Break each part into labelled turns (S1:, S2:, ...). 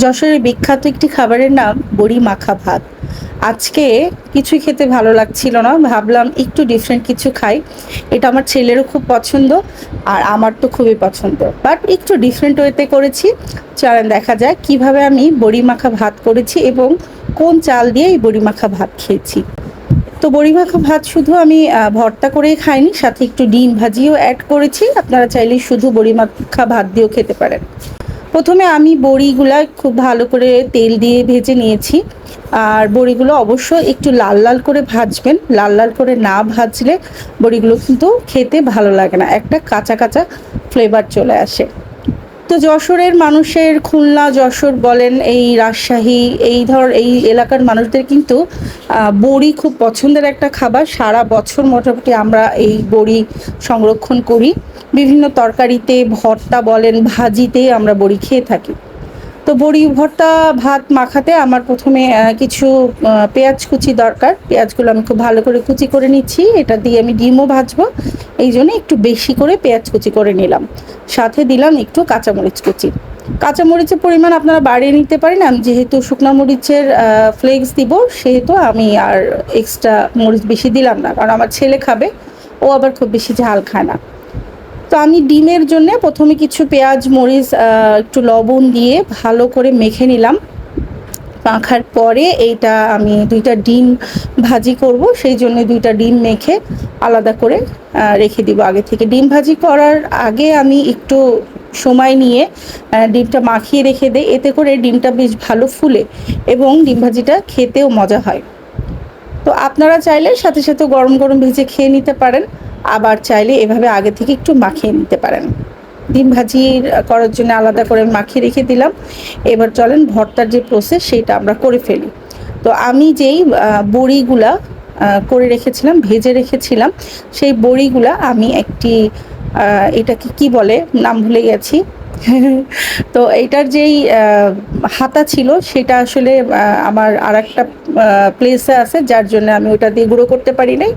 S1: যশোরের বিখ্যাত একটি খাবারের নাম বড়ি মাখা ভাত। আজকে কিছুই খেতে ভালো লাগছিল না। ভাবলাম একটু ডিফারেন্ট কিছু খাই। এটা আমার ছেলেরও খুব পছন্দ আর আমার তো খুবই পছন্দ। বাট একটু ডিফারেন্ট ওয়েতে করেছি। চলেন দেখা যাক কিভাবে আমি বড়ি মাখা ভাত করেছি এবং কোন চাল দিয়ে এই বড়ি মাখা ভাত খেয়েছি। তো বড়ি মাখা ভাত শুধু আমি ভর্তা করেই খাইনি, সাথে একটু ডিম ভাজিও অ্যাড করেছি। আপনারা চাইলে শুধু বড়ি মাখা ভাত দিয়েও খেতে পারেন। প্রথমে আমি বড়িগুলা খুব ভালো করে তেল দিয়ে ভেজে নিয়েছি। আর বড়িগুলো অবশ্য একটু লাল লাল করে ভাজবেন। লাল লাল করে না ভাজলে বড়িগুলো কিন্তু খেতে ভালো লাগে না, একটা কাঁচা কাঁচা ফ্লেভার চলে আসে। তো যশোরের মানুষের, খুলনা যশোর বলেন, এই রাজশাহী, এই এলাকার মানুষদের কিন্তু বড়ি খুব পছন্দের একটা খাবার। সারা বছর মোটামুটি আমরা এই বড়ি সংরক্ষণ করি। বিভিন্ন তরকারিতে, ভর্তা বলেন, ভাজিতে আমরা বড়ি খেয়ে থাকি। তো বড়ি ভর্তা ভাত মাখাতে আমার প্রথমে কিছু পেঁয়াজ কুচি দরকার। পেঁয়াজগুলো আমি খুব ভালো করে কুচি করে নিচ্ছি। এটা দিয়ে আমি ডিমও ভাজবো, এই জন্য একটু বেশি করে পেঁয়াজ কুচি করে নিলাম। সাথে দিলাম একটু কাঁচামরিচ কুচি। কাঁচামরিচের পরিমাণ আপনারা বাড়িয়ে নিতে পারেন। আমি যেহেতু শুকনো মরিচের ফ্লেক্স দিব, সেহেতু আমি আর এক্সট্রা মরিচ বেশি দিলাম না, কারণ আমার ছেলে খাবে, ও আবার খুব বেশি ঝাল খায় না। তো আমি ডিমের জন্য প্রথমে কিছু পেঁয়াজ, মরিচ, একটু লবণ দিয়ে ভালো করে মেখে নিলাম। মাখার পরে এইটা আমি 2টা ডিম ভাজি করব, সেই জন্য 2টা ডিম মেখে আলাদা করে রেখে দিব আগে থেকে। ডিম ভাজি করার আগে আমি একটু সময় নিয়ে ডিমটা মাখিয়ে রেখে দেই, এতে করে ডিমটা বেশ ভালো ফুলে এবং ডিম ভাজিটা খেতেও মজা হয়। তো আপনারা চাইলে সাথে সাথে গরম গরম ভেজে খেয়ে নিতে পারেন, আবার চাইলে এভাবে আগে থেকে একটু মাখিয়ে নিতে পারেন। ডিম ভাজি করার জন্য আলাদা করে মাখিয়ে রেখে দিলাম। এবার চলেন ভর্তার যে প্রসেস সেটা আমরা করে ফেলি। তো আমি যেই বড়িগুলা করে রেখেছিলাম, ভেজে রেখেছিলাম, সেই বড়িগুলা আমি একটি এটাকে কি বলে নাম ভুলে গেছি। তো এইটার যেই হাতা ছিল সেটা আসলে আমার আরেকটা প্লেসে আছে, যার জন্য আমি ওটা দিয়ে গুঁড়ো করতে পারি নাই।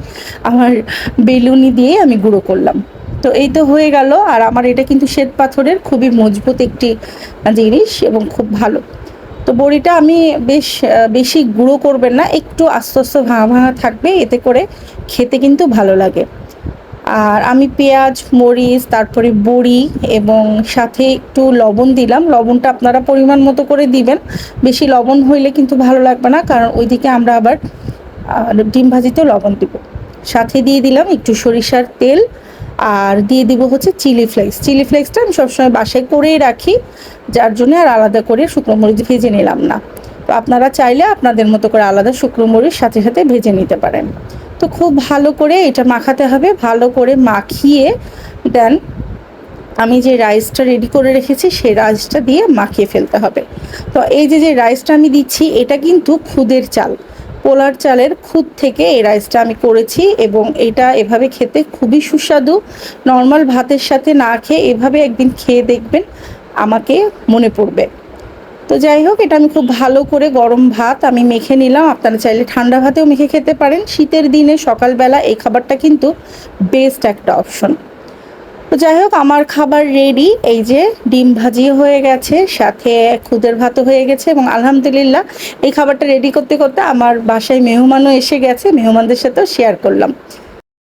S1: আমার বেলুনি দিয়ে আমি গুঁড়ো করলাম। তো এই তো হয়ে গেল। আর আমার এটা কিন্তু শ্বেত পাথরের খুবই মজবুত একটি জিনিস এবং খুব ভালো। তো বড়িটা আমি বেশ বেশি গুঁড়ো করবেন না, একটু আস্তে আস্তে ভাঙা ভাঙা থাকবে, এতে করে খেতে কিন্তু ভালো লাগে। আর আমি পেঁয়াজ, মরিচ, তারপরে বড়ি এবং সাথে একটু লবণ দিলাম। লবণটা আপনারা পরিমাণ মতো করে দিবেন। বেশি লবণ হইলে কিন্তু ভালো লাগবে না, কারণ ওইদিকে আমরা আবার ডিম ভাজিতেও লবণ দিব। সাথে দিয়ে দিলাম একটু সরিষার তেল, আর দিয়ে দিব হচ্ছে চিলি ফ্লেক্স। চিলি ফ্লেক্সটা আমি সবসময় বাসায় করেই রাখি, যার জন্য আর আলাদা করে শুকনো মরিচ ভেজে নিলাম না। তো আপনারা চাইলে আপনাদের মতো করে আলাদা শুকনো মরিচ সাথে সাথে ভেজে নিতে পারেন। তো খুব ভালো করে এটা মাখাতে হবে। ভালো করে মাখিয়ে দেন আমি যে রাইসটা রেডি করে রেখেছি সেই রাইসটা দিয়ে মাখিয়ে ফেলতে হবে। তো এই যে রাইসটা আমি দিচ্ছি, এটা কিন্তু খুদের চাল, পোলার চালের খুদ থেকে এই রাইসটা আমি করেছি এবং এটা এভাবে খেতে খুবই সুস্বাদু। নর্মাল ভাতের সাথে না খেয়ে এভাবে একদিন খেয়ে দেখবেন, আমাকে মনে পড়বে। তো যাই হোক, এটা আমি খুব ভালো করে গরম ভাত আমি মেখে নিলাম। আপনারা চাইলে ঠান্ডা ভাতেও মেখে খেতে পারেন। শীতের দিনে সকালবেলা এই খাবারটা কিন্তু বেস্ট একটা অপশন। তো যাই হোক, আমার খাবার রেডি। এই যে ডিম ভাজি হয়ে গেছে, সাথে খুদের ভাতও হয়ে গেছে এবং আলহামদুলিল্লাহ এই খাবারটা রেডি করতে করতে আমার বাসায় মেহমানও এসে গেছে, মেহমানদের সাথেও শেয়ার করলাম।